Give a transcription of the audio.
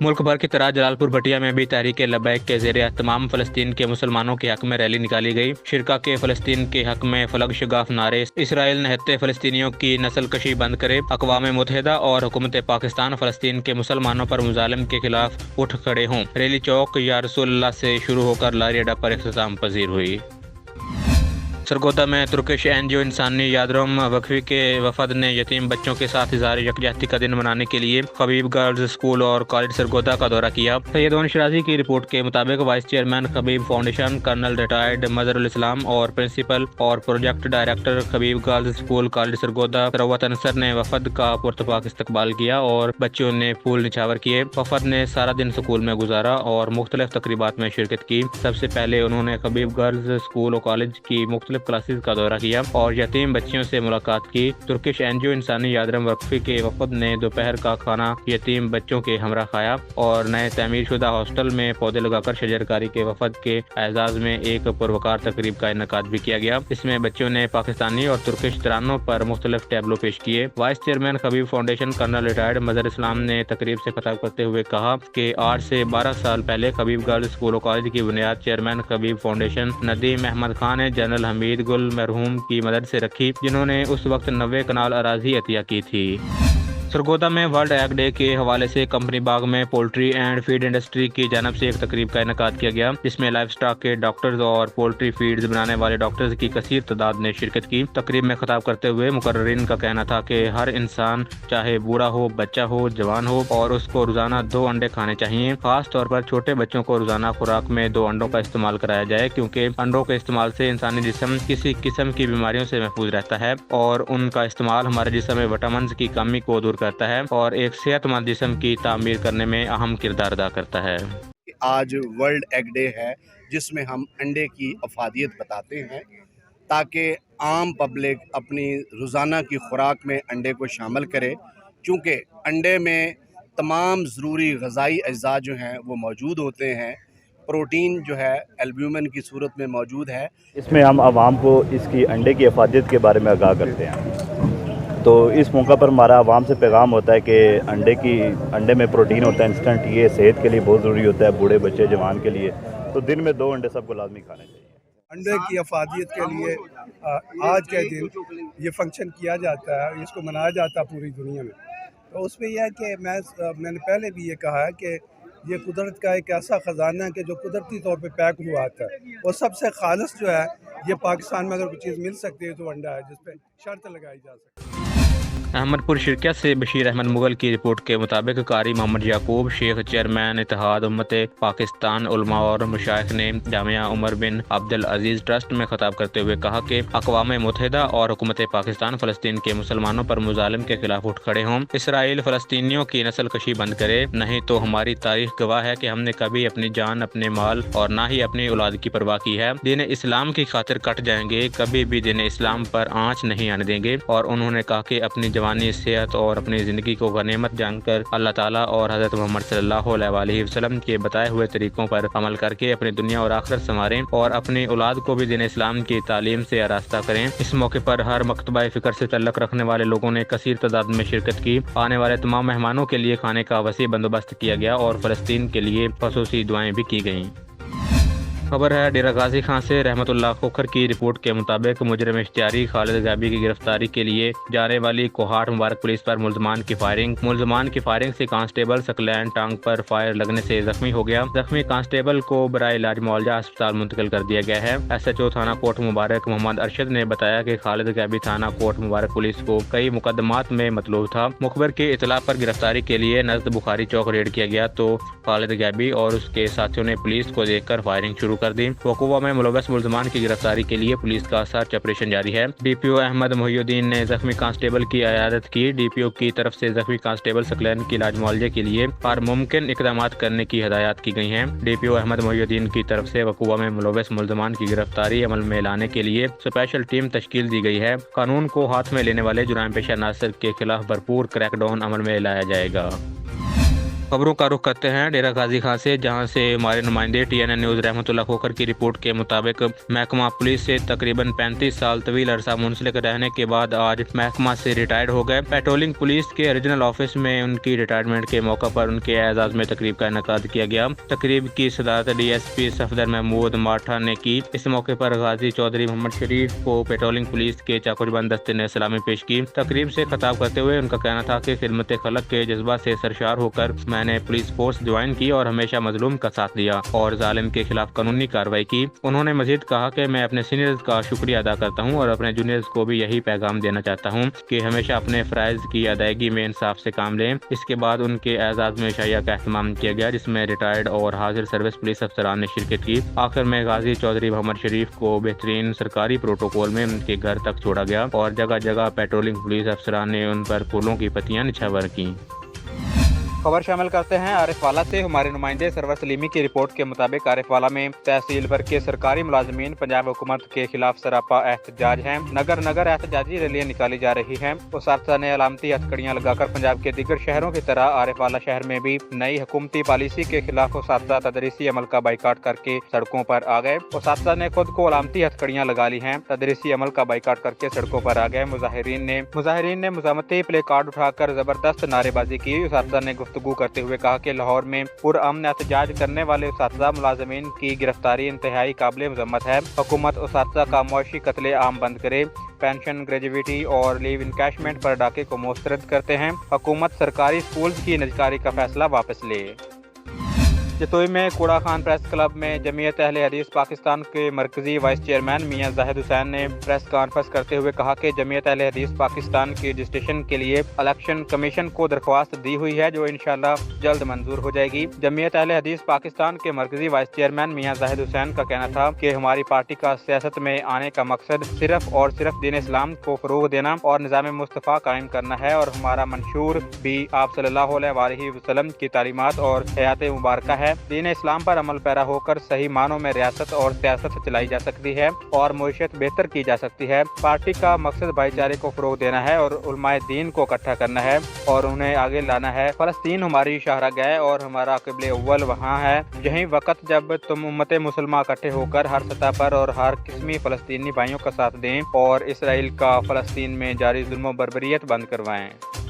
मुल्क भर की तरह जलालपुर भटिया में भी तहरीक लब्बैक के ज़ेर एहतमाम फ़लस्तीन के मुसलमानों के हक में रैली निकाली गई। शिरका के फ़लस्तीन के हक में फलक शगाफ नारे, इसराइल निहत्ते फ़लस्तीनियों की नस्ल कशी बंद करे, अक़वाम मुत्तहिदा और हुकूमत पाकिस्तान फ़लस्तीन के मुसलमानों पर मुजालिम के खिलाफ उठ खड़े हों। रैली चौक या रसूलुल्लाह से शुरू होकर लारी अड्डा पर इख्तिताम पजीर हुई। सरगोदा में तुर्किश एनजीओ इंसानी यादरोम वक्फी के वफद ने यतीम बच्चों के साथ इज़हार यकजहती का दिन मनाने के लिए खबीब गर्ल्स स्कूल और कॉलेज सरगोदा का दौरा किया। सैयद शिराजी की रिपोर्ट के मुताबिक vice chairman Khabib foundation colonel retired Mazharul Islam और प्रिंसिपल और project director Khubaib girls school college Sargodha Sarwat Ansar ने वफद का पुरतपाक इस्तकबाल किया और बच्चों ने फूल निछावर किए। वफद ने सारा दिन स्कूल में गुजारा और मुख्तलिफ तकरीबात में शिरकत की। सबसे पहले उन्होंने खबीब गर्ल्स स्कूल और कॉलेज की मुख्तलिफ क्लासेस का दौरा किया और यतीम बच्चियों से मुलाकात की। तुर्किश एनजीओ इंसानी यादरम वक्फी के वफद ने दोपहर का खाना यतीम बच्चों के हमरा खाया और नए तमीर शुदा हॉस्टल में पौधे लगाकर शजरकारी के वफद के एजाज में एक पुरवकार तकरीब का इनकाद भी किया गया। इसमें बच्चों ने पाकिस्तानी और तुर्किश तरानों पर मुख्तलिफ टैबलो पेश किए। Vice chairman Khabib foundation colonel retired Mazhar Islam ने तकरीब से खिताब करते हुए कहा कि 8 से 12 साल पहले खबीब गर्ल्स स्कूल और कॉलेज की बुनियाद chairman Khabib foundation Nadeem Ahmed Khan ने जनरल हमीद गुल मरहूम की मदद से रखी, जिन्होंने उस वक्त 90 कनाल अराजी अतिया की थी। सरगोदा में वर्ल्ड एग डे के हवाले से कंपनी बाग में पोल्ट्री एंड फीड इंडस्ट्री की जानब से एक तकरीब का इनकाद किया गया, जिसमें लाइफ स्टॉक के डॉक्टर्स और पोल्ट्री फीड्स बनाने वाले डॉक्टर्स की कसीर तादाद ने शिरकत की। तकरीब में खिताब करते हुए मुकर्रिरीन का कहना था कि हर इंसान चाहे बूढ़ा हो, बच्चा हो, जवान हो और उसको रोजाना 2 अंडे खाने चाहिए। खास तौर पर छोटे बच्चों को रोजाना खुराक में 2 अंडों का इस्तेमाल कराया जाए, क्योंकि अंडों के इस्तेमाल से इंसानी जिस्म किसी किस्म की बीमारियों से महफूज रहता है और उनका इस्तेमाल हमारे जिस्म में विटामिन की कमी को दूर करता है और एक सेहतमंद जिस्म की तामीर करने में अहम किरदार अदा करता है। आज वर्ल्ड एग डे है, जिसमें हम अंडे की अफादियत बताते हैं ताकि आम पब्लिक अपनी रोज़ाना की खुराक में अंडे को शामिल करे, क्योंकि अंडे में तमाम ज़रूरी ग़ज़ाई अज्जा जो हैं वो मौजूद होते हैं। प्रोटीन जो है एल्ब्यूमिन की सूरत में मौजूद है। इसमें हम आवाम को इसकी अंडे की अफादियत के बारे में आगाह करते हैं। तो इस मौका पर हमारा आवाम से पैगाम होता है कि अंडे में प्रोटीन होता है इंस्टेंट, ये सेहत के लिए बहुत ज़रूरी होता है, बूढ़े बच्चे जवान के लिए। तो दिन में 2 अंडे सबको लाजमी खाने चाहिए। अंडे की अफादियत के लिए आज के दिन ये फंक्शन किया जाता है, इसको मनाया जाता है पूरी दुनिया में। तो उसमें यह है कि मैंने पहले भी ये कहा है कि ये कुदरत का एक ऐसा ख़जाना है कि जो कुदरती तौर पे पैक हुआ आता है और सबसे खालिस जो है ये पाकिस्तान में अगर कोई चीज़ मिल सकती है तो अंडा है, जिस पे शर्त लगाई जा सकती है। अहमदपुर शिरकिया से बशीर अहमद मुगल की रिपोर्ट के मुताबिक कारी मोहम्मद याकूब शेख चेयरमैन इत्तेहाद उम्मत पाकिस्तान उलमा और मशाइख ने जामिया उमर बिन अब्दुल अजीज़ ट्रस्ट में खिताब करते हुए कहा कि अक़वाम मुत्तहिदा और हुकूमत पाकिस्तान फ़लस्तीन के मुसलमानों पर मुजालिम के खिलाफ उठ खड़े हों। इसराइल फ़लस्तीनियों की नस्ल कशी बंद करे, नहीं तो हमारी तारीख गवाह है कि हमने कभी अपनी जान, अपने माल और ना ही अपनी औलाद की परवाह की है। दीन इस्लाम की खातिर कट जाएंगे, कभी भी दीन इस्लाम पर आँच नहीं आने देंगे। और उन्होंने कहा कि अपनी जवानी, सेहत और अपनी ज़िंदगी को गनीमत जानकर अल्लाह ताला और हज़रत मोहम्मद सल्लल्लाहु अलैहि वसल्लम के बताए हुए तरीकों पर अमल करके अपनी दुनिया और आखिरत संवारें और अपनी औलाद को भी दीन इस्लाम की तालीम से आरास्ता करें। इस मौके पर हर मकतबा फ़िक्र से तल्लुक़ रखने वाले लोगों ने कसीर तादाद में शिरकत की। आने वाले तमाम मेहमानों के लिए खाने का वसी बंदोबस्त किया गया और फ़लस्तीन के लिए ख़ुसूसी दुआएं भी की गईं। खबर है डेरा गाजी खां से। रहमतुल्लाह खोखर की रिपोर्ट के मुताबिक मुजरिम इश्तियारी खालिद गैबी की गिरफ्तारी के लिए जाने वाली कोहाट मुबारक पुलिस पर मुलजमान की फायरिंग से कांस्टेबल सकलैन टांग पर फायर लगने से जख्मी हो गया। जख्मी कांस्टेबल को बराए इलाज मौलजा अस्पताल मुंतकिल कर दिया गया है। SHO थाना कोट मुबारक मोहम्मद अरशद ने बताया कि खालिद गैबी थाना कोट मुबारक पुलिस को कई मुकदमात में मतलूब था। मुखबर के इतला पर गिरफ्तारी के लिए नज़द बुखारी चौक रेड किया गया तो खालिद गैबी और उसके साथियों ने पुलिस को देखकर फायरिंग शुरू कर दी। वकूवा में मुलव्वस मुलजमान की गिरफ्तारी के लिए पुलिस का सर्च ऑपरेशन जारी है। DPO अहमद मोहिउद्दीन ने जख्मी कांस्टेबल की इयादत की। DPO की तरफ से जख्मी कांस्टेबल सकलैन की इलाज मुआवजे के लिए हर मुमकिन इकदाम करने की हदायत की गई हैं। DPO अहमद मोहिउद्दीन की तरफ से वकूवा में मुलव्वस मुलजमान की गिरफ्तारी अमल में लाने के लिए स्पेशल टीम तश्कील दी गई है। कानून को हाथ में लेने वाले जुराम पेशा नासिर के खिलाफ भरपूर क्रैकडाउन अमल में लाया जाएगा। खबरों का रुख करते हैं डेरा गाजी खां से, जहां से हमारे नुमाइंदे TNN न्यूज़ रहमतुल्लाह खोखर की रिपोर्ट के मुताबिक महकमा पुलिस से तकरीबन 35 साल तवील अरसा मुंसलिक रहने के बाद आज महकमा से रिटायर्ड हो गए। पेट्रोलिंग पुलिस के रीजनल ऑफिस में उनकी रिटायरमेंट के मौका पर उनके एजाज में तकरीब का इनेकाद किया गया। तकरीब की सदारत DSP सफदर महमूद माठा ने की। इस मौके पर गाजी चौधरी मोहम्मद शरीफ को पेट्रोलिंग पुलिस के चाकुरबंद दस्ते ने सलामी पेश की। तकरीब से खिताब करते हुए उनका कहना था कि खिदमत खलक के जज्बा से सरशार होकर मैंने पुलिस फोर्स ज्वाइन की और हमेशा मजलूम का साथ दिया और जालिम के खिलाफ कानूनी कार्रवाई की। उन्होंने मजीद कहा कि मैं अपने सीनियर्स का शुक्रिया अदा करता हूं और अपने जूनियर्स को भी यही पैगाम देना चाहता हूं कि हमेशा अपने फ़राइज़ की अदायगी में इंसाफ से काम लें। इसके बाद उनके एजाज़ में शाया का एहतमाम किया गया, जिसमें रिटायर्ड और हाजिर सर्विस पुलिस अफसरान ने शिरकत की। आखिर में गाजी चौधरी मोहम्मद शरीफ को बेहतरीन सरकारी प्रोटोकॉल में उनके घर तक छोड़ा गया और जगह जगह पेट्रोलिंग पुलिस अफसरान ने उन पर फूलों की पत्तियां निछावर की। खबर शामिल करते हैं आरिफवाला से। हमारे नुमाइंदे सरवर सलीमी की रिपोर्ट के मुताबिक आरिफवाला में तहसील भर के सरकारी मुलाजमीन पंजाब हुकूमत के खिलाफ सरापा एहतजाज हैं। नगर नगर एहतजाजी रैलियां निकाली जा रही हैं। उसातिज़ा ने अलामती हथकड़ियां लगाकर पंजाब के दीगर शहरों की तरह आरिफवाला शहर में भी नई हुकूमती पॉलिसी के खिलाफ उसातिज़ा तदरीसी अमल का बाइकाट करके सड़कों पर आ गए। उसातिज़ा ने खुद को अलामती हथकड़ियां लगा ली हैं, तदरीसी अमल का बाइकाट करके सड़कों पर आ गए। मुजाहिरीन ने मुजामती प्ले कार्ड उठाकर जबरदस्त नारेबाजी की। उसातिज़ा ने गुफ्तगू करते हुए कहा कि लाहौर में पुरअमन एहतजाज करने वाले उसातिज़ा मुलाजमीन की गिरफ्तारी इंतहाई काबिल मज़म्मत है। हुकूमत उसातिज़ा का मुआशी कत्ले आम बंद करे। पेंशन, ग्रेजुएटी और लीव इनकैशमेंट पर डाके को मुस्तरद करते हैं। हुकूमत सरकारी स्कूल की निजकारी का फैसला वापस ले। जतोई में कूड़ा खान प्रेस क्लब में जमीयत अहले हदीस पाकिस्तान के मरकजी वाइस चेयरमैन मियां जाहिद हुसैन ने प्रेस कॉन्फ्रेंस करते हुए कहा कि जमीयत अहले हदीस पाकिस्तान की रजिस्ट्रेशन के लिए इलेक्शन कमीशन को दरख्वास्त दी हुई है, जो इंशाल्लाह जल्द मंजूर हो जाएगी। जमीयत अहले हदीस पाकिस्तान के मरकजी वाइस चेयरमैन मियां जाहिद हुसैन का कहना था कि हमारी पार्टी का सियासत में आने का मकसद सिर्फ और सिर्फ दीन इस्लाम को फरोग देना और निज़ाम मुस्तफ़ा कायम करना है और हमारा मंशूर भी आप सल्लल्लाहु अलैहि वसल्लम की तालीमात और हयात मुबारका है। दीन इस्लाम पर अमल पैरा होकर सही मानों में रियासत और सियासत चलाई जा सकती है और मईशत बेहतर की जा सकती है। पार्टी का मकसद भाईचारे को फरोग देना है और उलमाए दीन को इकट्ठा करना है और उन्हें आगे लाना है। फ़लस्तीन हमारी शाहराह है और हमारा क़िबले अव्वल वहाँ है। यही वक्त जब तुम उम्मत मुसलमान इकट्ठे होकर हर सतह पर और हर किस्मी फ़लस्तीनी भाइयों का साथ दें और इसराइल का फ़लस्तीन में जारी जुल्म बर्बरियत बंद करवाएं।